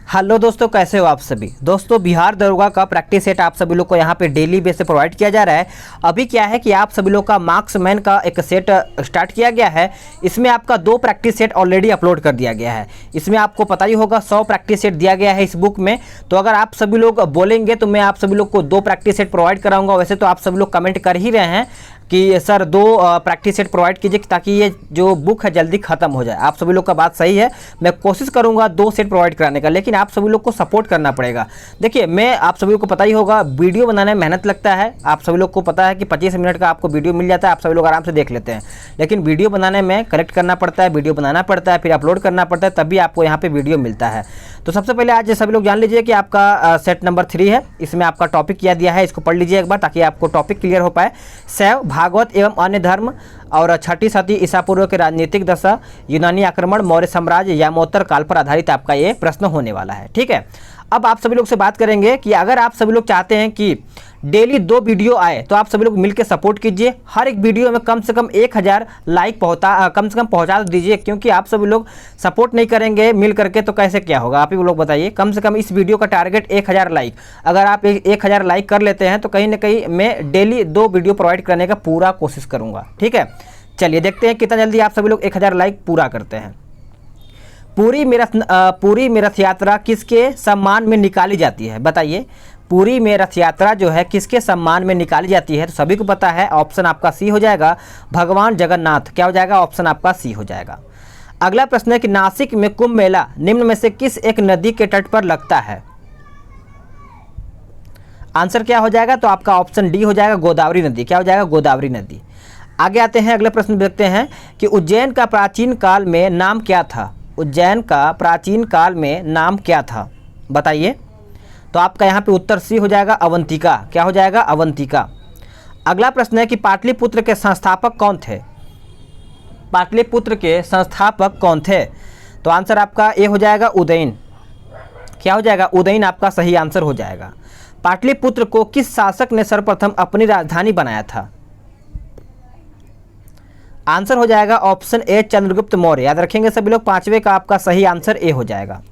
Hello दोस्तों, कैसे हो आप सभी। दोस्तों, बिहार दरोगा का प्रैक्टिस सेट आप सभी लोग को यहाँ पे डेली बेस पे प्रोवाइड किया जा रहा है। अभी क्या है कि आप सभी लोग का मार्क्समैन का एक सेट स्टार्ट किया गया है। इसमें आपका 2 प्रैक्टिस सेट ऑलरेडी अपलोड कर दिया गया है। इसमें आपको पता ही होगा 100 प्रैक्टिस सेट दिया गया है इस बुक में। तो अगर आप सभी लोग बोलेंगे तो मैं आप सभी लोग को 2 प्रैक्टिस सेट प्रोवाइड कराऊंगा। वैसे तो आप सभी लोग कमेंट कर ही रहे हैं कि सर 2 प्रैक्टिस सेट प्रोवाइड कीजिए ताकि ये जो बुक है जल्दी ख़त्म हो जाए। आप सभी लोग का बात सही है, मैं कोशिश करूंगा 2 सेट प्रोवाइड कराने का, लेकिन आप सभी लोग को सपोर्ट करना पड़ेगा। देखिए, मैं आप सभी लोग को पता ही होगा वीडियो बनाने में मेहनत लगता है। आप सभी लोग को पता है कि 25 मिनट का आपको वीडियो मिल जाता है, आप सभी लोग आराम से देख लेते हैं। लेकिन वीडियो बनाने में कलेक्ट करना पड़ता है, वीडियो बनाना पड़ता है, फिर अपलोड करना पड़ता है, तभी आपको यहाँ पर वीडियो मिलता है। तो सबसे पहले आज सभी लोग जान लीजिए कि आपका सेट नंबर 3 है। इसमें आपका टॉपिक क्या दिया है, इसको पढ़ लीजिए एक बार ताकि आपको टॉपिक क्लियर हो पाए। शैव, भागवत एवं अन्य धर्म और 6ठी शती ईसा पूर्व के राजनीतिक दशा, यूनानी आक्रमण, मौर्य साम्राज्य, यामोत्तर काल पर आधारित आपका ये प्रश्न होने वाला है। ठीक है, अब आप सभी लोग से बात करेंगे कि अगर आप सभी लोग चाहते हैं कि डेली 2 वीडियो आए तो आप सभी लोग मिलकर सपोर्ट कीजिए। हर एक वीडियो में कम से कम 1000 लाइक कम से कम पहुंचा दीजिए, क्योंकि आप सभी लोग सपोर्ट नहीं करेंगे मिल करके तो कैसे क्या होगा, आप ही लोग बताइए। कम से कम इस वीडियो का टारगेट 1000 लाइक। अगर आप 1000 लाइक कर लेते हैं तो कहीं ना कहीं मैं डेली 2 वीडियो प्रोवाइड करने का पूरा कोशिश करूँगा। ठीक है, चलिए देखते हैं कितना जल्दी आप सभी लोग 1000 लाइक पूरा करते हैं। पूरी में रथ यात्रा किसके सम्मान में निकाली जाती है, बताइए। पूरी में रथ यात्रा जो है किसके सम्मान में निकाली जाती है, तो सभी को पता है। ऑप्शन आपका सी हो जाएगा, भगवान जगन्नाथ। क्या हो जाएगा, ऑप्शन आपका सी हो जाएगा। अगला प्रश्न है कि नासिक में कुंभ मेला निम्न में से किस एक नदी के तट पर लगता है। आंसर क्या हो जाएगा, तो आपका ऑप्शन डी हो जाएगा, गोदावरी नदी। क्या हो जाएगा, गोदावरी नदी। आगे आते हैं, अगला प्रश्न देखते हैं कि उज्जैन का प्राचीन काल में नाम क्या था। उज्जैन का प्राचीन काल में नाम क्या था, बताइए। तो आपका यहाँ पे उत्तर सी हो जाएगा, अवंतिका। क्या हो जाएगा, अवंतिका। अगला प्रश्न है कि पाटलिपुत्र के संस्थापक कौन थे। पाटलिपुत्र के संस्थापक कौन थे, तो आंसर आपका ए हो जाएगा, उदयन। क्या हो जाएगा, उदयन आपका सही आंसर हो जाएगा। पाटलिपुत्र को किस शासक ने सर्वप्रथम अपनी राजधानी बनाया था। आंसर हो जाएगा ऑप्शन ए, चंद्रगुप्त मौर्य। याद रखेंगे सभी लोग, 5वें का आपका सही आंसर ए हो जाएगा।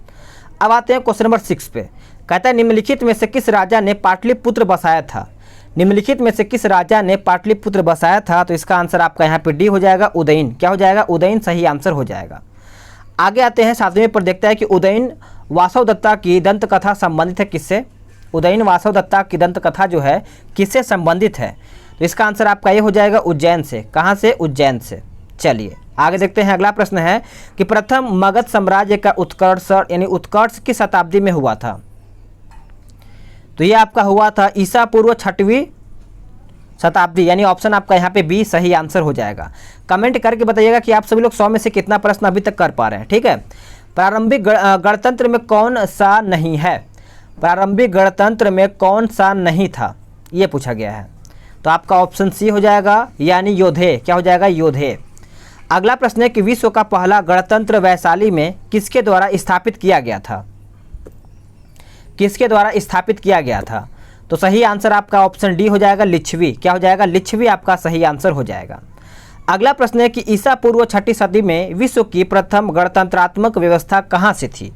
अब आते हैं क्वेश्चन नंबर 6 पे। कहता है निम्नलिखित में से किस राजा ने पाटलिपुत्र बसाया था। निम्नलिखित में से किस राजा ने पाटलिपुत्र बसाया था, तो इसका आंसर आपका यहाँ पे डी हो जाएगा, उदयन। क्या हो जाएगा, उदयन सही आंसर हो जाएगा। आगे आते हैं 7वें पर, देखता है कि उदयन वासवदत्ता की दंत कथा संबंधित है किससे। उदयन वासवदत्ता की दंत कथा जो है किससे संबंधित है, तो इसका आंसर आपका ये हो जाएगा, उज्जैन से। कहाँ से, उज्जैन से। चलिए आगे देखते हैं। अगला प्रश्न है कि प्रथम मगध साम्राज्य का उत्कर्ष यानी उत्कर्ष किस शताब्दी में हुआ था। तो ये आपका हुआ था ईसा पूर्व 6वीं शताब्दी, यानी ऑप्शन आपका यहाँ पे बी सही आंसर हो जाएगा। कमेंट करके बताइएगा कि आप सभी लोग 100 में से कितना प्रश्न अभी तक कर पा रहे हैं। ठीक है, प्रारंभिक गणतंत्र में कौन सा नहीं है। प्रारंभिक गणतंत्र में कौन सा नहीं था, ये पूछा गया है। तो आपका ऑप्शन सी हो जाएगा, यानी योधे। क्या हो जाएगा, योधे। अगला प्रश्न है कि विश्व का पहला गणतंत्र वैशाली में किसके द्वारा स्थापित किया गया था। किसके द्वारा स्थापित किया गया था, तो सही आंसर आपका ऑप्शन डी हो जाएगा, लिच्छवी। क्या हो जाएगा, लिच्छवी आपका सही आंसर हो जाएगा। अगला प्रश्न है कि ईसा पूर्व 6ठी सदी में विश्व की प्रथम गणतंत्रात्मक व्यवस्था कहाँ से थी।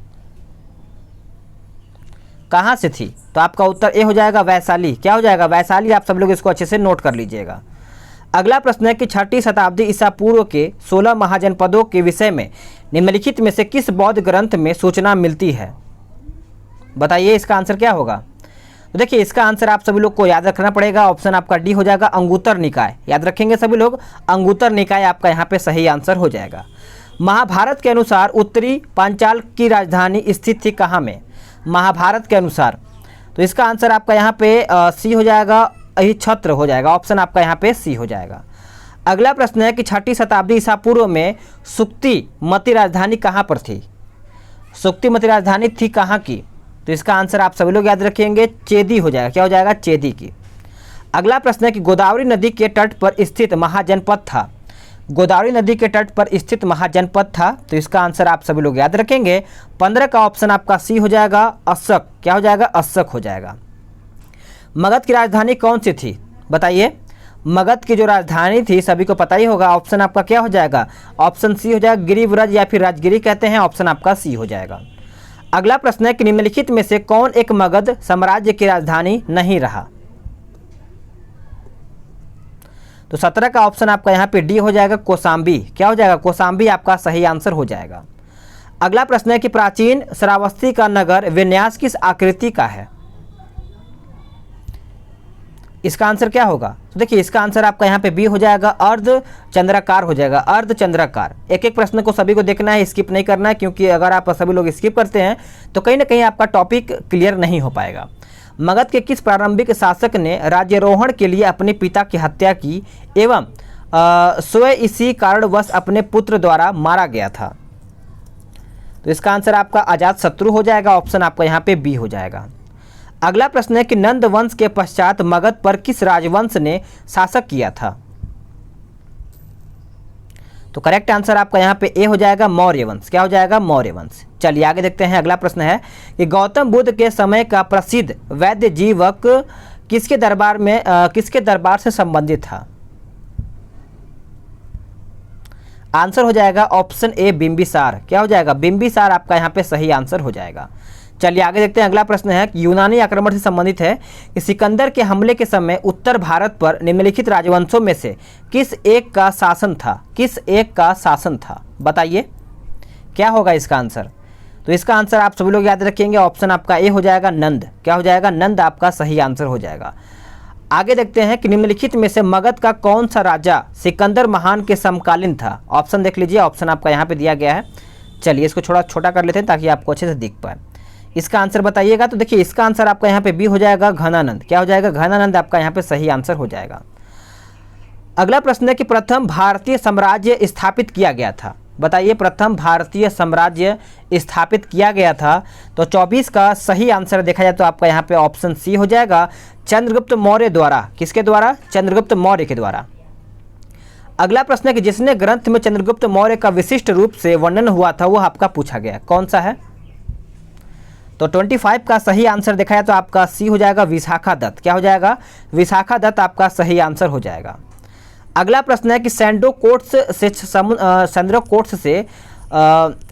कहाँ से थी, तो आपका उत्तर ए हो जाएगा, वैशाली। क्या हो जाएगा, वैशाली। आप सब लोग इसको अच्छे से नोट कर लीजिएगा। अगला प्रश्न है कि 6ठी शताब्दी ईसा पूर्व के 16 महाजनपदों के विषय में निम्नलिखित में से किस बौद्ध ग्रंथ में सूचना मिलती है, बताइए। इसका आंसर क्या होगा, तो देखिए इसका आंसर आप सभी लोग को याद रखना पड़ेगा। ऑप्शन आपका डी हो जाएगा, अंगुत्तर निकाय। याद रखेंगे सभी लोग, अंगुत्तर निकाय आपका यहाँ पे सही आंसर हो जाएगा। महाभारत के अनुसार उत्तरी पांचाल की राजधानी स्थित थी कहाँ में। महाभारत के अनुसार, तो इसका आंसर आपका यहाँ पे सी हो जाएगा, अहिछत्र हो जाएगा। ऑप्शन आपका यहाँ पे सी हो जाएगा। अगला प्रश्न है कि 6ठी शताब्दी ईसा पूर्व में सुक्तिमती राजधानी कहाँ पर थी। सुक्तिमती राजधानी थी कहाँ की, तो इसका आंसर आप सभी लोग याद रखेंगे, चेदी हो जाएगा। क्या हो जाएगा, चेदी की। अगला प्रश्न है कि गोदावरी नदी के तट पर स्थित महाजनपद था। गोदावरी नदी के तट पर स्थित महाजनपद था, तो इसका आंसर आप सभी लोग याद रखेंगे। 15 का ऑप्शन आपका सी हो जाएगा, अशक। क्या हो जाएगा, अशक हो जाएगा। मगध की राजधानी कौन सी थी, बताइए। मगध की जो राजधानी थी सभी को पता ही होगा। ऑप्शन आपका क्या हो जाएगा, ऑप्शन सी हो जाएगा, गिरिव्रज या फिर राजगिरी कहते हैं। ऑप्शन आपका सी हो जाएगा। अगला प्रश्न है कि निम्नलिखित में से कौन एक मगध साम्राज्य की राजधानी नहीं रहा। तो 17 का ऑप्शन आपका यहाँ पे डी हो जाएगा, कौशाम्बी। क्या हो जाएगा? कौशाम्बी आपका सही आंसर हो जाएगा। अगला प्रश्न है कि प्राचीन श्रावस्ती का नगर विन्यास किस आकृति का है। इसका आंसर क्या होगा? तो देखिए इसका आंसर आपका यहाँ पे बी हो जाएगा, अर्ध चंद्राकार हो जाएगा, अर्ध चंद्राकार। एक एक प्रश्न को सभी को देखना है, स्किप नहीं करना है, क्योंकि अगर आप सभी लोग स्किप करते हैं तो कहीं ना कहीं आपका टॉपिक क्लियर नहीं हो पाएगा। मगध के किस प्रारंभिक शासक ने राज्यारोहण के लिए अपने पिता की हत्या की एवं स्वयं इसी कारणवश अपने पुत्र द्वारा मारा गया था? तो इसका आंसर आपका अजातशत्रु हो जाएगा, ऑप्शन आपका यहाँ पे बी हो जाएगा। अगला प्रश्न है कि नंद वंश के पश्चात मगध पर किस राजवंश ने शासक किया था? तो करेक्ट आंसर आपका यहाँ पे ए हो जाएगा, मौर्य वंश। क्या हो जाएगा? मौर्य वंश। चलिए आगे देखते हैं। अगला प्रश्न है कि गौतम बुद्ध के समय का प्रसिद्ध वैद्य जीवक किसके दरबार से संबंधित था? आंसर हो जाएगा ऑप्शन ए, बिंबिसार। क्या हो जाएगा? बिंबिसार आपका यहाँ पे सही आंसर हो जाएगा। चलिए आगे देखते हैं। अगला प्रश्न है कि यूनानी आक्रमण से संबंधित है कि सिकंदर के हमले के समय उत्तर भारत पर निम्नलिखित राजवंशों में से किस एक का शासन था? किस एक का शासन था? बताइए क्या होगा इसका आंसर? तो इसका आंसर आप सभी लोग याद रखेंगे, ऑप्शन आपका ए हो जाएगा, नंद। क्या हो जाएगा? नंद आपका सही आंसर हो जाएगा। आगे देखते हैं कि निम्नलिखित में से मगध का कौन सा राजा सिकंदर महान के समकालीन था? ऑप्शन देख लीजिए, ऑप्शन आपका यहाँ पे दिया गया है। चलिए इसको थोड़ा छोटा कर लेते हैं ताकि आपको अच्छे से दिख पाए। इसका आंसर बताइएगा। तो देखिए इसका आंसर आपका यहाँ पे बी हो जाएगा, घनानंद। क्या हो जाएगा? घनानंद आपका यहाँ पे सही आंसर हो जाएगा। अगला प्रश्न है कि प्रथम भारतीय साम्राज्य स्थापित किया गया था। बताइए प्रथम भारतीय साम्राज्य स्थापित किया गया था। तो 24 का सही आंसर देखा जाए तो आपका यहाँ पे ऑप्शन सी हो जाएगा, चंद्रगुप्त मौर्य द्वारा। किसके द्वारा? चंद्रगुप्त मौर्य के द्वारा। अगला प्रश्न है कि जिसने ग्रंथ में चंद्रगुप्त मौर्य का विशिष्ट रूप से वर्णन हुआ था वह आपका पूछा गया, कौन सा है? तो 25 का सही आंसर देखा जाए तो आपका सी हो जाएगा, विशाखा दत्त। क्या हो जाएगा? विशाखा दत्त आपका सही आंसर हो जाएगा। अगला प्रश्न है कि सैंडोकोट्स से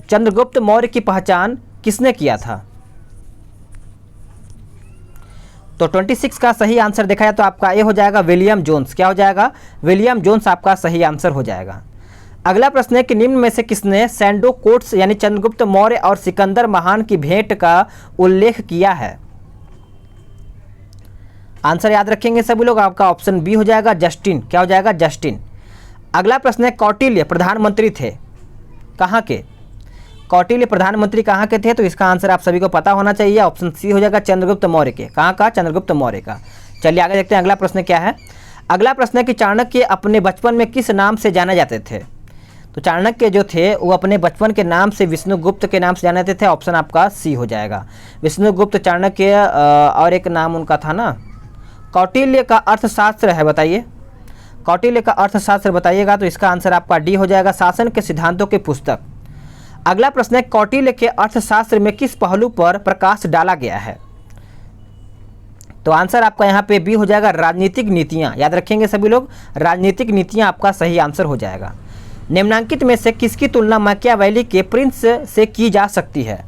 चंद्रगुप्त मौर्य की पहचान किसने किया था? तो 26 का सही आंसर देखा जाए तो आपका ए हो जाएगा, विलियम जोन्स। क्या हो जाएगा? विलियम जोन्स आपका सही आंसर हो जाएगा। अगला प्रश्न है कि निम्न में से किसने सैंडोकोट्स यानी चंद्रगुप्त मौर्य और सिकंदर महान की भेंट का उल्लेख किया है? आंसर याद रखेंगे सभी लोग, आपका ऑप्शन बी हो जाएगा, जस्टिन। क्या हो जाएगा? जस्टिन। अगला प्रश्न है कौटिल्य प्रधानमंत्री थे कहाँ के? कौटिल्य प्रधानमंत्री कहाँ के थे? तो इसका आंसर आप सभी को पता होना चाहिए, ऑप्शन सी हो जाएगा, चंद्रगुप्त मौर्य के। कहाँ का? चंद्रगुप्त मौर्य का। चलिए आगे देखते हैं अगला प्रश्न क्या है। अगला प्रश्न है कि चाणक्य अपने बचपन में किस नाम से जाने जाते थे? तो चाणक्य जो थे वो अपने बचपन के नाम से विष्णुगुप्त के नाम से जाने जाते थे, ऑप्शन आपका सी हो जाएगा, विष्णुगुप्त चाणक्य। और एक नाम उनका था ना, कौटिल्य का अर्थशास्त्र है। बताइए कौटिल्य का अर्थशास्त्र बताइएगा। तो इसका आंसर आपका डी हो जाएगा, शासन के सिद्धांतों की पुस्तक। अगला प्रश्न है कौटिल्य के अर्थशास्त्र में किस पहलू पर प्रकाश डाला गया है? तो आंसर आपका यहाँ पे बी हो जाएगा, राजनीतिक नीतियाँ। याद रखेंगे सभी लोग, राजनीतिक नीतियाँ आपका सही आंसर हो जाएगा। निम्नांकित में से किसकी तुलना मैकियावेली के प्रिंस से की जा सकती है?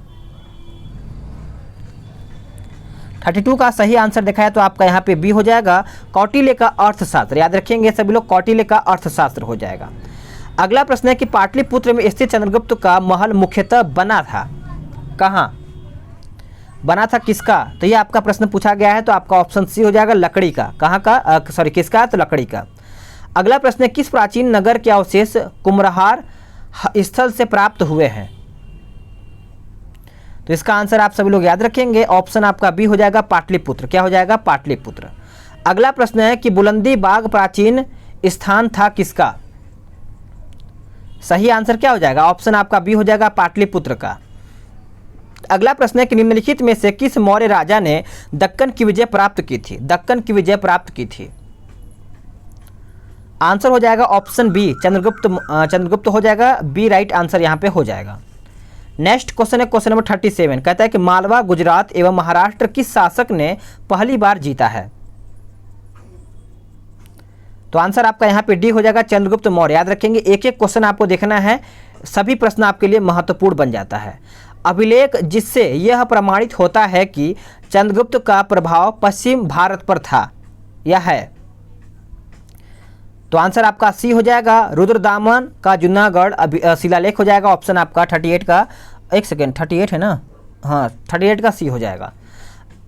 32 का सही आंसर देखा है तो आपका यहाँ पे बी हो जाएगा, कौटिल्य का अर्थशास्त्र। याद रखेंगे सभी लोग, कौटिल्य का अर्थशास्त्र हो जाएगा। अगला प्रश्न है कि पाटलिपुत्र में स्थित चंद्रगुप्त का महल मुख्यतः बना था कहाँ? बना था किसका? तो ये आपका प्रश्न पूछा गया है, तो आपका ऑप्शन सी हो जाएगा, लकड़ी का। कहाँ का? किसका? तो लकड़ी का। अगला प्रश्न है किस प्राचीन नगर के अवशेष कुम्हरार स्थल से प्राप्त हुए हैं? तो इसका आंसर आप सभी लोग याद रखेंगे, ऑप्शन आपका बी हो जाएगा, पाटलिपुत्र। क्या हो जाएगा? पाटलिपुत्र। अगला प्रश्न है कि बुलंदी बाग प्राचीन स्थान था किसका? सही आंसर क्या हो जाएगा? ऑप्शन आपका बी हो जाएगा, पाटलिपुत्र का। अगला प्रश्न है कि निम्नलिखित में से किस मौर्य राजा ने दक्कन की विजय प्राप्त की थी? दक्कन की विजय प्राप्त की थी। आंसर हो जाएगा ऑप्शन बी, चंद्रगुप्त हो जाएगा, बी राइट आंसर यहाँ पे हो जाएगा। नेक्स्ट क्वेश्चन है क्वेश्चन नंबर 37, कहता है कि मालवा, गुजरात एवं महाराष्ट्र किस शासक ने पहली बार जीता है? तो आंसर आपका यहाँ पे डी हो जाएगा, चंद्रगुप्त मौर्य। याद रखेंगे, एक एक क्वेश्चन आपको देखना है, सभी प्रश्न आपके लिए महत्वपूर्ण बन जाता है। अभिलेख जिससे यह प्रमाणित होता है कि चंद्रगुप्त का प्रभाव पश्चिम भारत पर था, यह है। तो आंसर आपका सी हो जाएगा, रुद्रदामन का जूनागढ़ शिलालेख हो जाएगा। ऑप्शन आपका 38 का, एक सेकेंड 38 है ना, हाँ 38 का सी हो जाएगा।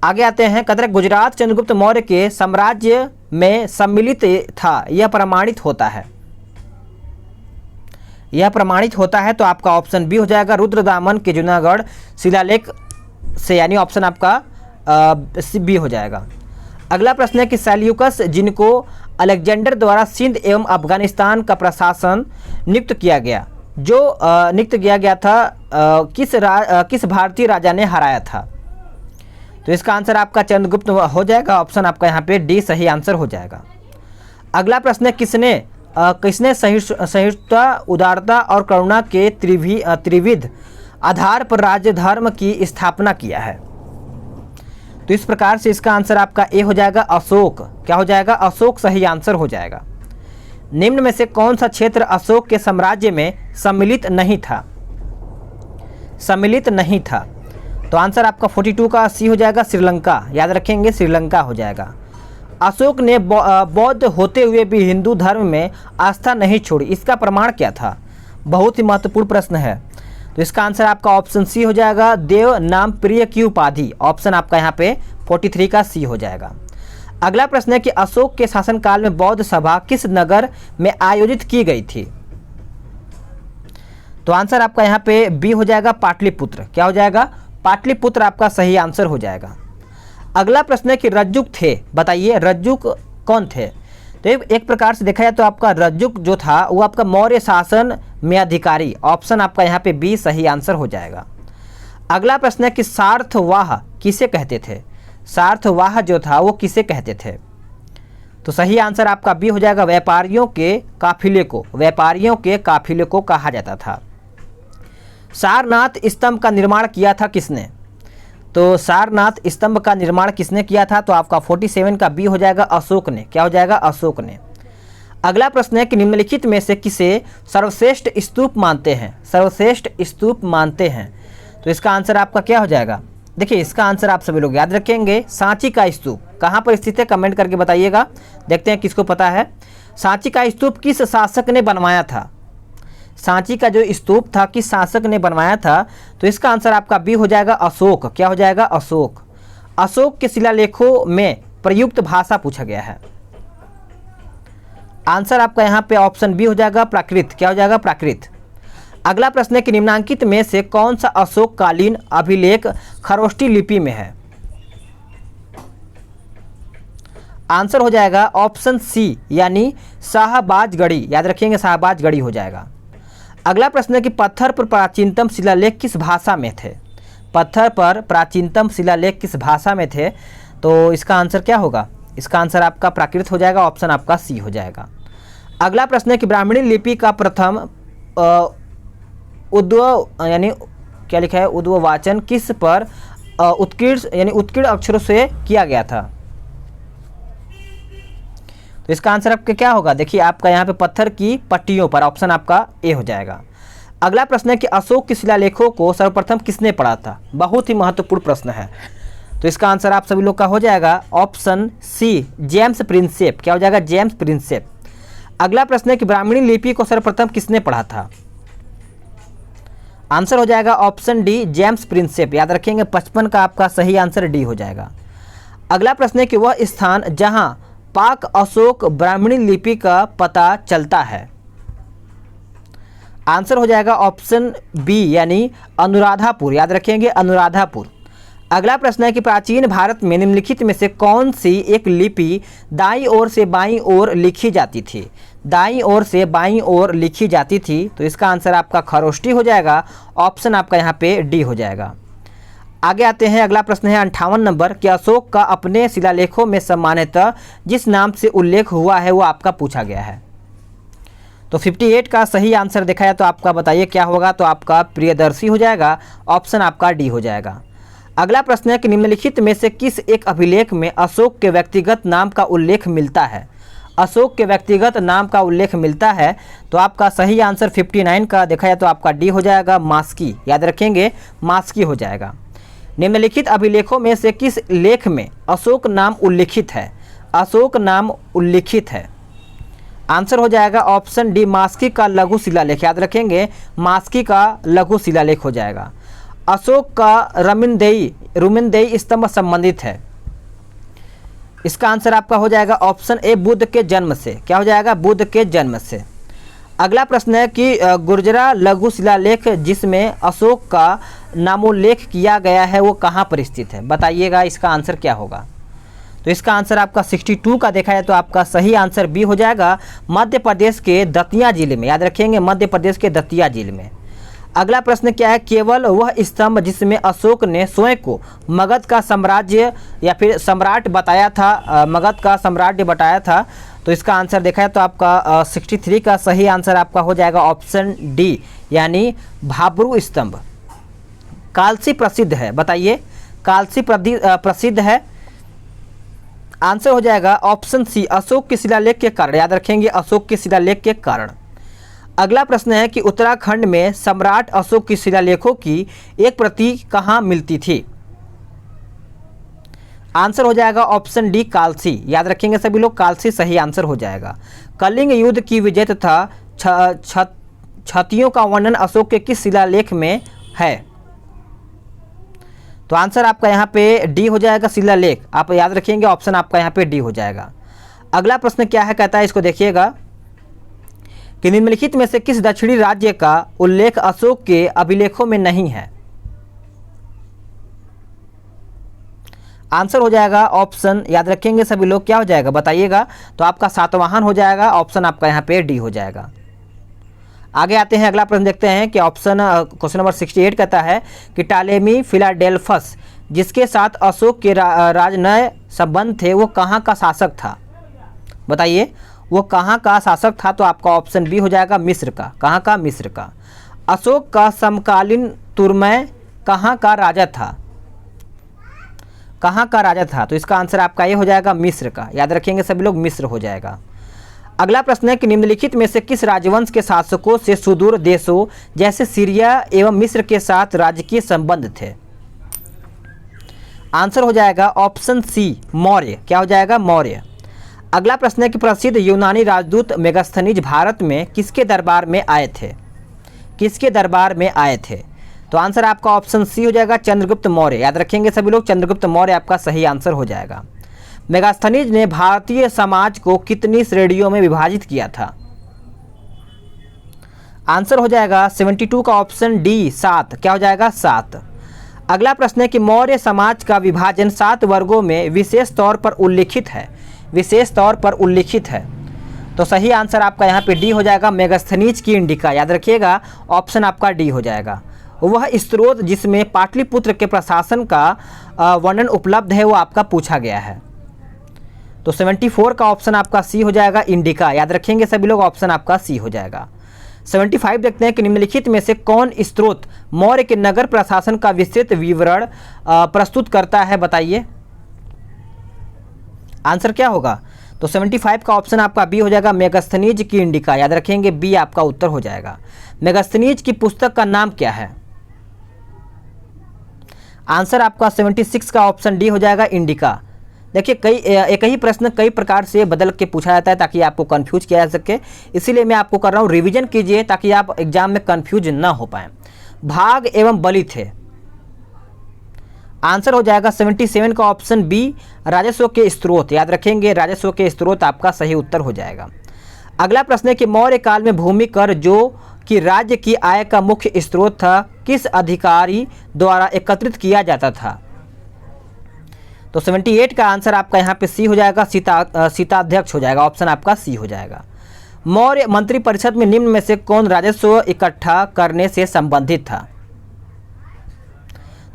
आगे आते हैं, कहते हैं गुजरात चंद्रगुप्त मौर्य के साम्राज्य में सम्मिलित था, यह प्रमाणित होता है, यह प्रमाणित होता है। तो आपका ऑप्शन बी हो जाएगा, रुद्रदामन के जूनागढ़ शिलालेख से, यानी ऑप्शन आपका बी हो जाएगा। अगला प्रश्न है कि सेल्यूकस जिनको अलेक्जेंडर द्वारा सिंध एवं अफगानिस्तान का प्रशासन नियुक्त किया गया, जो नियुक्त किया गया था, किस भारतीय राजा ने हराया था? तो इसका आंसर आपका चंद्रगुप्त हो जाएगा। ऑप्शन आपका यहाँ पे डी सही आंसर हो जाएगा। अगला प्रश्न है किसने सहिष्णुता, उदारता और करुणा के त्रिविध आधार पर राज्य धर्म की स्थापना किया है? तो इस प्रकार से इसका आंसर आपका ए हो जाएगा, अशोक। क्या हो जाएगा? अशोक सही आंसर हो जाएगा। निम्न में से कौन सा क्षेत्र अशोक के साम्राज्य में सम्मिलित नहीं था? सम्मिलित नहीं था। तो आंसर आपका 42 का सी हो जाएगा, श्रीलंका। याद रखेंगे, श्रीलंका हो जाएगा। अशोक ने बौद्ध होते हुए भी हिंदू धर्म में आस्था नहीं छोड़ी, इसका प्रमाण क्या था? बहुत ही महत्वपूर्ण प्रश्न है। तो इसका आंसर आपका ऑप्शन सी हो जाएगा, देव नाम प्रिय की उपाधि। ऑप्शन आपका यहाँ पे 43 का सी हो जाएगा। अगला प्रश्न है कि अशोक के शासनकाल में बौद्ध सभा किस नगर में आयोजित की गई थी? तो आंसर आपका यहाँ पे बी हो जाएगा, पाटलिपुत्र। क्या हो जाएगा? पाटलिपुत्र आपका सही आंसर हो जाएगा। अगला प्रश्न है कि रज्जुक थे, बताइए रज्जुक कौन थे? तो एक प्रकार से देखा जाए तो आपका रज्जुक जो था वो आपका मौर्य शासन में अधिकारी। ऑप्शन आपका यहाँ पे बी सही आंसर हो जाएगा। अगला प्रश्न है कि सार्थवाह किसे कहते थे? सार्थवाह जो था वो किसे कहते थे? तो सही आंसर आपका बी हो जाएगा, व्यापारियों के काफिले को, व्यापारियों के काफिले को कहा जाता था। सारनाथ स्तंभ का निर्माण किया था किसने? तो सारनाथ स्तंभ का निर्माण किसने किया था? तो आपका 47 का बी हो जाएगा, अशोक ने। क्या हो जाएगा? अशोक ने। अगला प्रश्न है कि निम्नलिखित में से किसे सर्वश्रेष्ठ स्तूप मानते हैं? सर्वश्रेष्ठ स्तूप मानते हैं। तो इसका आंसर आपका क्या हो जाएगा? देखिए इसका आंसर आप सभी लोग याद रखेंगे, सांची का स्तूप। कहाँ पर स्थित है कमेंट करके बताइएगा, देखते हैं किसको पता है। सांची का स्तूप किस शासक ने बनवाया था? सांची का जो स्तूप था किस शासक ने बनवाया था? तो इसका आंसर आपका बी हो जाएगा, अशोक। क्या हो जाएगा? अशोक। अशोक के शिलालेखों में प्रयुक्त भाषा पूछा गया है। आंसर आपका यहाँ पे ऑप्शन बी हो जाएगा, प्राकृत। क्या हो जाएगा? प्राकृत। अगला प्रश्न है कि निम्नांकित में से कौन सा अशोक कालीन अभिलेख खरोष्टी लिपि में है? आंसर हो जाएगा ऑप्शन सी, यानी शाहबाजगढ़ी। याद रखेंगे, शाहबाजगढ़ी हो जाएगा। अगला प्रश्न है कि पत्थर पर प्राचीनतम शिलालेख किस भाषा में थे? पत्थर पर प्राचीनतम शिलालेख किस भाषा में थे? तो इसका आंसर क्या होगा? इसका आंसर आपका प्राकृत हो जाएगा। ऑप्शन आपका सी हो जाएगा। अगला प्रश्न है कि ब्राह्मणी लिपि का प्रथम उद्भव, यानी क्या लिखा है, उद्भव वाचन किस पर उत्कीर्ण यानी उत्कीर्ण अक्षरों से किया गया था? तो इसका आंसर आपका क्या होगा? देखिए आपका यहाँ पे पत्थर की पट्टियों पर। ऑप्शन आपका ए हो जाएगा। अगला प्रश्न है कि अशोक के शिलालेखों को सर्वप्रथम किसने पढ़ा था? बहुत ही महत्वपूर्ण प्रश्न है। तो इसका आंसर आप सभी लोग का हो जाएगा ऑप्शन सी, जेम्स प्रिंसेप। क्या हो जाएगा? James Prinsep. अगला प्रश्न है कि ब्राह्मणी लिपि को सर्वप्रथम किसने पढ़ा था? आंसर हो जाएगा ऑप्शन डी, जेम्स प्रिंसेप। याद रखेंगे, 55 का आपका सही आंसर डी हो जाएगा। अगला प्रश्न है कि वह स्थान जहां पाक अशोक ब्राह्मणी लिपि का पता चलता है? आंसर हो जाएगा ऑप्शन बी, यानी अनुराधापुर। याद रखेंगे, अनुराधापुर। अगला प्रश्न है कि प्राचीन भारत में निम्नलिखित में से कौन सी एक लिपि दाईं ओर से बाईं ओर लिखी जाती थी? दाईं ओर से बाईं ओर लिखी जाती थी। तो इसका आंसर आपका खरोष्टी हो जाएगा। ऑप्शन आपका यहाँ पे डी हो जाएगा। आगे आते हैं, अगला प्रश्न है 58 नंबर कि अशोक का अपने शिलालेखों में सामान्यतः जिस नाम से उल्लेख हुआ है वो आपका पूछा गया है। तो 58 का सही आंसर देखा जाए तो आपका बताइए क्या होगा? तो आपका प्रियदर्शी हो जाएगा। ऑप्शन आपका डी हो जाएगा। अगला प्रश्न है कि निम्नलिखित में से किस एक अभिलेख में अशोक के व्यक्तिगत नाम का उल्लेख मिलता है? अशोक के व्यक्तिगत नाम का उल्लेख मिलता है? तो आपका सही आंसर 59 का देखा जाए तो आपका डी हो जाएगा, मास्की। याद रखेंगे, मास्की हो जाएगा। निम्नलिखित अभिलेखों में से किस लेख में अशोक नाम उल्लिखित है? अशोक नाम उल्लिखित है। आंसर हो जाएगा ऑप्शन डी, मास्की का लघु शिलालेख। याद रखेंगे, मास्की का लघु शिलालेख हो जाएगा। अशोक का रुमिनदेई स्तंभ संबंधित है। इसका आंसर आपका हो जाएगा ऑप्शन ए, बुद्ध के जन्म से। क्या हो जाएगा? बुद्ध के जन्म से। अगला प्रश्न है कि गुर्जरा लघु शिलालेख जिसमें अशोक का नामोल्लेख किया गया है वो कहाँ पर स्थित है? बताइएगा, इसका आंसर क्या होगा? तो इसका आंसर आपका 62 का देखा है तो आपका सही आंसर बी हो जाएगा, मध्य प्रदेश के दतिया जिले में। याद रखेंगे, मध्य प्रदेश के दतिया जिले में। अगला प्रश्न क्या है? केवल वह स्तंभ जिसमें अशोक ने स्वयं को मगध का साम्राज्य या फिर सम्राट बताया था, मगध का सम्राट बताया था। तो इसका आंसर देखा है तो आपका 63 का सही आंसर आपका हो जाएगा ऑप्शन डी, यानी भाब्रू स्तंभ। कालसी प्रसिद्ध है, बताइए, कालसी प्रसिद्ध है। आंसर हो जाएगा ऑप्शन सी, अशोक के शिलालेख के कारण। याद रखेंगे, अशोक के शिलालेख के कारण। अगला प्रश्न है कि उत्तराखंड में सम्राट अशोक की शिलालेखों की एक प्रति कहाँ मिलती थी? आंसर हो जाएगा ऑप्शन डी, कालसी। याद रखेंगे सभी लोग, कालसी सही आंसर हो जाएगा। कलिंग युद्ध की विजय तथा क्षतियों का वर्णन अशोक के किस शिलालेख में है? तो आंसर आपका यहाँ पे डी हो जाएगा, शिलालेख। आप याद रखेंगे, ऑप्शन आपका यहाँ पे डी हो जाएगा। अगला प्रश्न क्या है, कहता है, इसको देखिएगा कि निम्नलिखित में से किस दक्षिणी राज्य का उल्लेख अशोक के अभिलेखों में नहीं है? आंसर हो जाएगा ऑप्शन, याद रखेंगे सभी लोग, क्या हो जाएगा बताइएगा? तो आपका सातवाहन हो जाएगा, ऑप्शन आपका यहाँ पे डी हो जाएगा। आगे आते हैं, अगला प्रश्न देखते हैं कि ऑप्शन क्वेश्चन नंबर 68 कहता है कि टालेमी फिलाडेल्फस जिसके साथ अशोक के राजनय संबंध थे वो कहाँ का शासक था? बताइए, वो कहाँ का शासक था? तो आपका ऑप्शन बी हो जाएगा, मिस्र का। कहाँ का? मिस्र का। अशोक का समकालीन तुर्मय कहाँ का राजा था? कहाँ का राजा था? तो इसका आंसर आपका ये हो जाएगा, मिस्र का। याद रखेंगे सभी लोग, मिस्र हो जाएगा। अगला प्रश्न है कि निम्नलिखित में से किस राजवंश के शासकों से सुदूर देशों जैसे सीरिया एवं मिस्र के साथ राजकीय संबंध थे? आंसर हो जाएगा ऑप्शन सी, मौर्य। क्या हो जाएगा? मौर्य। अगला प्रश्न है कि प्रसिद्ध यूनानी राजदूत मेगास्थनीज भारत में किसके दरबार में आए थे? किसके दरबार में आए थे? तो आंसर आपका ऑप्शन सी हो जाएगा, चंद्रगुप्त मौर्य। याद रखेंगे सभी लोग, चंद्रगुप्त मौर्य आपका सही आंसर हो जाएगा। मेगास्थनीज ने भारतीय समाज को कितनी श्रेणियों में विभाजित किया था? आंसर हो जाएगा 72 का ऑप्शन डी, 7। क्या हो जाएगा? 7। अगला प्रश्न है कि मौर्य समाज का विभाजन 7 वर्गों में विशेष तौर पर उल्लिखित है। विशेष तौर पर उल्लिखित है। तो सही आंसर आपका यहाँ पे डी हो जाएगा, मेगास्थनीज की इंडिका। याद रखिएगा, ऑप्शन आपका डी हो जाएगा। वह स्रोत जिसमें पाटलिपुत्र के प्रशासन का वर्णन उपलब्ध है वो आपका पूछा गया है। तो 74 का ऑप्शन आपका सी हो जाएगा, इंडिका। याद रखेंगे सभी लोग, ऑप्शन आपका सी हो जाएगा। 75 देखते हैं कि निम्नलिखित में से कौन स्रोत मौर्य के नगर प्रशासन का विस्तृत विवरण प्रस्तुत करता है? बताइए, आंसर क्या होगा? तो 75 का ऑप्शन आपका बी हो जाएगा, मेगास्थनीज की इंडिका। याद रखेंगे, बी आपका उत्तर हो जाएगा। मेगास्थनीज की पुस्तक का नाम क्या है? आंसर आपका 76 का ऑप्शन डी हो जाएगा, इंडिका। देखिए, एक ही प्रश्न कई प्रकार से बदल के पूछा जाता है ताकि आपको कंफ्यूज किया जा सके, इसीलिए मैं आपको कर रहा हूँ, रिवीजन कीजिए ताकि आप एग्जाम में कंफ्यूज ना हो पाए। भाग एवं बलि थे। आंसर हो जाएगा 77 का ऑप्शन बी, राजस्व के स्रोत। याद रखेंगे, राजस्व के स्रोत आपका सही उत्तर हो जाएगा। अगला प्रश्न है कि मौर्य काल में भूमि कर जो कि राज्य की आय का मुख्य स्रोत था किस अधिकारी द्वारा एकत्रित किया जाता था? तो 78 का आंसर आपका यहाँ पे सी हो जाएगा, सीताध्यक्ष हो जाएगा। ऑप्शन आपका सी हो जाएगा। मौर्य मंत्रिपरिषद में निम्न में से कौन राजस्व इकट्ठा करने से संबंधित था?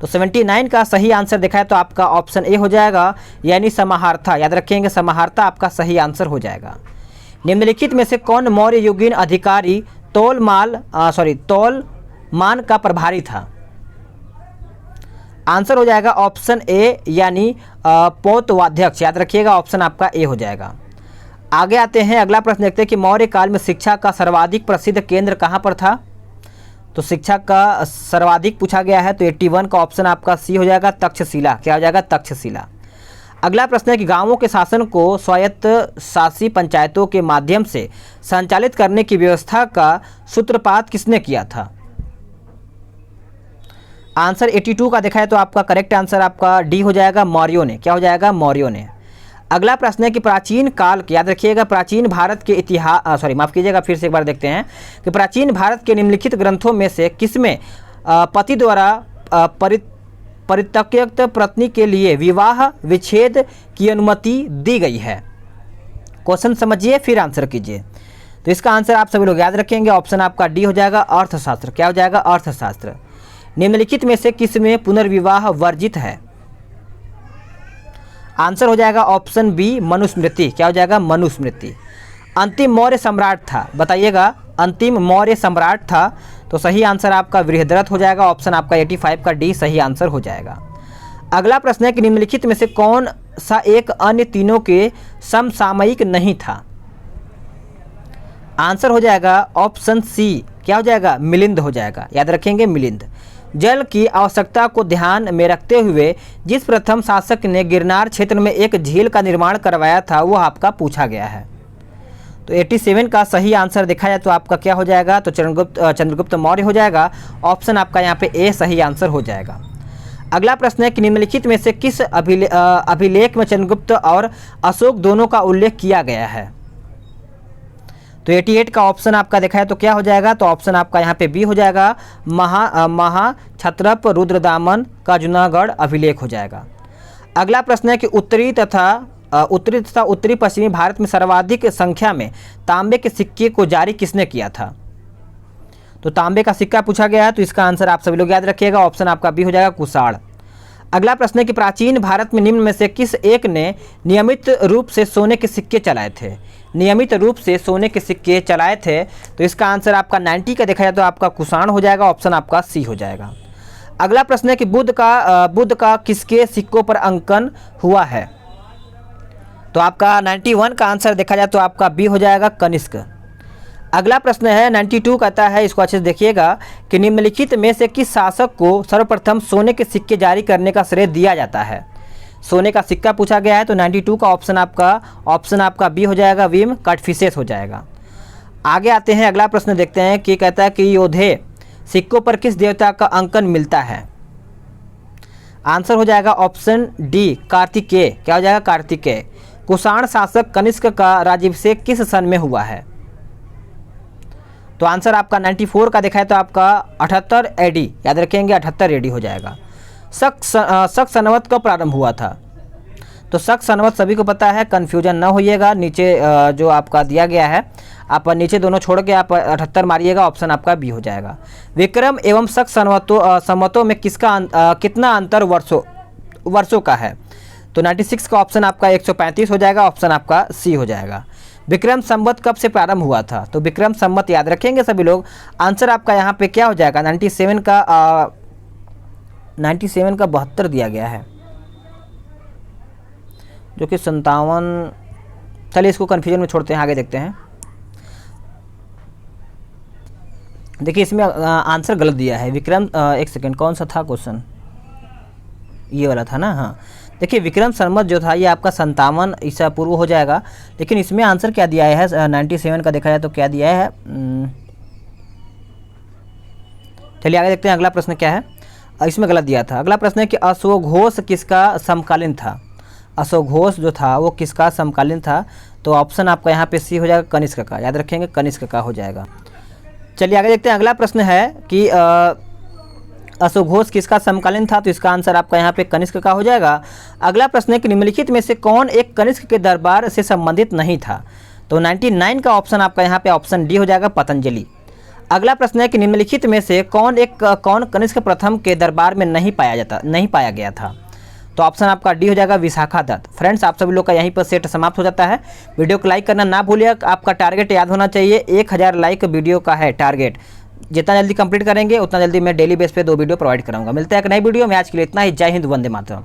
तो 79 का सही आंसर देखा है तो आपका ऑप्शन ए हो जाएगा, यानी समाहर्ता। याद रखेंगे, समाहर्ता आपका सही आंसर हो जाएगा। निम्नलिखित में से कौन मौर्य युगीन अधिकारी तौल मान का प्रभारी था? आंसर हो जाएगा ऑप्शन ए, यानी पोतवाध्यक्ष। याद रखिएगा, ऑप्शन आपका ए हो जाएगा। आगे आते हैं, अगला प्रश्न देखते हैं कि मौर्य काल में शिक्षा का सर्वाधिक प्रसिद्ध केंद्र कहाँ पर था। तो शिक्षा का सर्वाधिक पूछा गया है, तो 81 का ऑप्शन आपका सी हो जाएगा, तक्षशिला। क्या हो जाएगा, तक्षशिला। अगला प्रश्न है कि गांवों के शासन को स्वायत्त शासी पंचायतों के माध्यम से संचालित करने की व्यवस्था का सूत्रपात किसने किया था। आंसर 82 का देखा है तो आपका करेक्ट आंसर आपका डी हो जाएगा, मौर्यों ने। क्या हो जाएगा, मौर्यों ने। अगला प्रश्न है कि प्राचीन काल के, याद रखिएगा, प्राचीन भारत के इतिहास, माफ कीजिएगा, फिर से एक बार देखते हैं कि प्राचीन भारत के निम्नलिखित ग्रंथों में से किसमें पति द्वारा परित्यक्त पत्नी के लिए विवाह विच्छेद की अनुमति दी गई है। क्वेश्चन समझिए फिर आंसर कीजिए। तो इसका आंसर आप सभी लोग याद रखेंगे, ऑप्शन आपका डी हो जाएगा, अर्थशास्त्र। क्या हो जाएगा, अर्थशास्त्र। निम्नलिखित में से किसमें पुनर्विवाह वर्जित है। आंसर हो जाएगा ऑप्शन बी, मनुस्मृति। क्या हो जाएगा, मनुस्मृति। अंतिम मौर्य सम्राट था, बताइएगा, अंतिम मौर्य सम्राट था, तो सही आंसर आपका बृहद्रथ हो जाएगा, ऑप्शन आपका 85 का डी सही आंसर हो जाएगा। अगला प्रश्न है कि निम्नलिखित में से कौन सा एक अन्य तीनों के समसामयिक नहीं था। आंसर हो जाएगा ऑप्शन सी। क्या हो जाएगा, मिलिंद हो जाएगा, याद रखेंगे, मिलिंद। जल की आवश्यकता को ध्यान में रखते हुए जिस प्रथम शासक ने गिरनार क्षेत्र में एक झील का निर्माण करवाया था वो आपका पूछा गया है। तो 87 का सही आंसर देखा जाए तो आपका क्या हो जाएगा, तो चंद्रगुप्त मौर्य हो जाएगा, ऑप्शन आपका यहाँ पे ए सही आंसर हो जाएगा। अगला प्रश्न है कि निम्नलिखित में से किस अभिलेख में चंद्रगुप्त और अशोक दोनों का उल्लेख किया गया है। तो 88 का ऑप्शन आपका देखा है तो क्या हो जाएगा, तो ऑप्शन आपका यहाँ पे बी हो जाएगा, महाक्षत्रप रुद्रदामन का जूनागढ़ अभिलेख हो जाएगा। अगला प्रश्न है कि उत्तरी तथा उत्तरी पश्चिमी भारत में सर्वाधिक संख्या में तांबे के सिक्के को जारी किसने किया था। तो तांबे का सिक्का पूछा गया है, तो इसका आंसर आप सभी लोग याद रखिएगा, ऑप्शन आपका बी हो जाएगा, कुषाण। अगला प्रश्न है कि प्राचीन भारत में निम्न में से किस एक ने नियमित रूप से सोने के सिक्के चलाए थे। नियमित रूप से सोने के सिक्के चलाए थे, तो इसका आंसर आपका 90 का देखा जाए तो आपका कुषाण हो जाएगा, ऑप्शन आपका सी हो जाएगा। अगला प्रश्न है कि बुद्ध का किसके सिक्कों पर अंकन हुआ है। तो आपका 91 का आंसर देखा जाए तो आपका बी हो जाएगा, कनिष्क। अगला प्रश्न है 92 कहता है, इसको अच्छे से देखिएगा कि निम्नलिखित में से किस शासक को सर्वप्रथम सोने के सिक्के जारी करने का श्रेय दिया जाता है। सोने का सिक्का पूछा गया है, तो 92 का ऑप्शन आपका बी हो जाएगा, वीम कटफिसेस हो जाएगा। आगे आते हैं, अगला प्रश्न देखते हैं कि कहता है कि योधे सिक्कों पर किस देवता का अंकन मिलता है। आंसर हो जाएगा ऑप्शन डी, कार्तिकेय। क्या हो जाएगा, कार्तिकेय। कुषाण शासक कनिष्क का राज्याभिषेक किस सन में हुआ है। तो आंसर आपका 94 का देखा है तो आपका 78 एडी, याद रखेंगे, 78 एडी हो जाएगा। शक संवत कब प्रारंभ हुआ था। तो शक संवत सभी को पता है, कन्फ्यूजन ना होइएगा, नीचे जो आपका दिया गया है आप नीचे दोनों छोड़ के आप 78 मारिएगा, ऑप्शन आपका बी हो जाएगा। विक्रम एवं शक संवतों में कितना अंतर वर्षों का है। तो 96 का ऑप्शन आपका 135 हो जाएगा, ऑप्शन आपका सी हो जाएगा। विक्रम संवत कब से प्रारंभ हुआ था। तो विक्रम संवत याद रखेंगे सभी लोग, आंसर आपका यहाँ पे क्या हो जाएगा, 97 का 72 दिया गया है, जो कि 57। चलिए इसको कन्फ्यूजन में छोड़ते हैं, आगे देखते हैं। देखिए इसमें आंसर गलत दिया है, विक्रम एक सेकेंड, कौन सा था क्वेश्चन, ये वाला था ना। हाँ देखिए विक्रम संवत जो था ये आपका 57 ईसा पूर्व हो जाएगा, लेकिन इसमें आंसर क्या दिया है 97 का देखा जाए तो क्या दिया है। चलिए आगे देखते हैं, अगला प्रश्न क्या है, इसमें गलत दिया था। अगला प्रश्न है कि अश्वघोष किसका समकालीन था। अश्वघोष जो था वो किसका समकालीन था। तो ऑप्शन आपका यहाँ पे सी हो जाएगा, कनिष्क का, याद रखेंगे, कनिष्क का हो जाएगा। चलिए आगे देखते हैं, अगला प्रश्न है कि अश्वघोष किसका समकालीन था। तो इसका आंसर आपका यहाँ पे कनिष्क का हो जाएगा। अगला प्रश्न है कि निम्नलिखित में से कौन एक कनिष्क के दरबार से संबंधित नहीं था। तो 99 का ऑप्शन आपका यहाँ पे ऑप्शन डी हो जाएगा, पतंजलि। अगला प्रश्न है कि निम्नलिखित में से कौन कनिष्क प्रथम के दरबार में नहीं पाया गया था। तो ऑप्शन आपका डी हो जाएगा, विशाखा दत्त। फ्रेंड्स आप सभी लोग का यहीं पर सेट समाप्त हो जाता है। वीडियो को लाइक करना ना भूलिए, आपका टारगेट याद होना चाहिए, 1000 लाइक वीडियो का है टारगेट। जितना जल्दी कंप्लीट करेंगे उतना जल्दी मैं डेली बेस पे 2 वीडियो प्रोवाइड कराऊंगा। मिलते हैं एक नई वीडियो में, आज के लिए इतना ही। जय हिंद, वंदे मातरम।